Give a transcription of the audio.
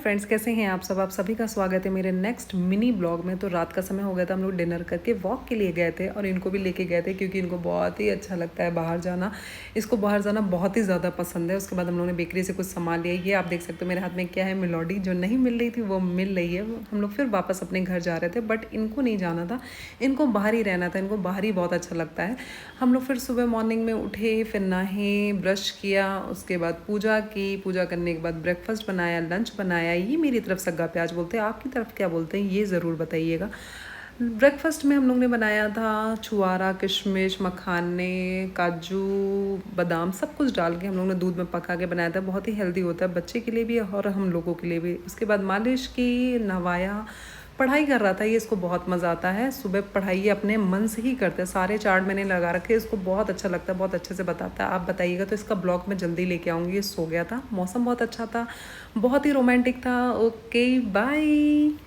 Friends, कैसे हैं आप सब। आप सभी का स्वागत है मेरे नेक्स्ट मिनी ब्लॉग में। तो रात का समय हो गया था, हम लोग डिनर करके वॉक के लिए गए थे और इनको भी लेके गए थे क्योंकि इनको बहुत ही अच्छा लगता है बाहर जाना। इसको बाहर जाना बहुत ही ज़्यादा पसंद है। उसके बाद हम लोगों ने बेकरी से कुछ सामान लिया। ये आप देख सकते हो मेरे हाथ में क्या है, मेलोडी। जो नहीं मिल रही थी वो मिल रही है। हम लोग फिर वापस अपने घर जा रहे थे, बट इनको नहीं जाना था, इनको बाहर ही रहना था। इनको बाहर ही बहुत अच्छा लगता है। हम लोग फिर सुबह मॉर्निंग में उठे, फिर नहाए, ब्रश किया, उसके बाद पूजा की। पूजा करने के बाद ब्रेकफास्ट बनाया, लंच बनाया। ये मेरी तरफ सग्गा प्याज बोलते हैं, आपकी तरफ क्या बोलते हैं ये ज़रूर बताइएगा। ब्रेकफास्ट में हम लोग ने बनाया था छुआरा, किशमिश, मखाने, काजू, बादाम, सब कुछ डाल के हम लोग ने दूध में पका के बनाया था। बहुत ही हेल्दी होता है बच्चे के लिए भी और हम लोगों के लिए भी। उसके बाद मालिश की, नहवाया, पढ़ाई कर रहा था। ये इसको बहुत मज़ा आता है। सुबह पढ़ाई ये अपने मन से ही करते हैं। सारे चार्ट मैंने लगा रखे, इसको बहुत अच्छा लगता है, बहुत अच्छे से बताता है। आप बताइएगा तो इसका ब्लॉग मैं जल्दी लेके आऊँगी। ये सो गया था, मौसम बहुत अच्छा था, बहुत ही रोमांटिक था। Okay, bye.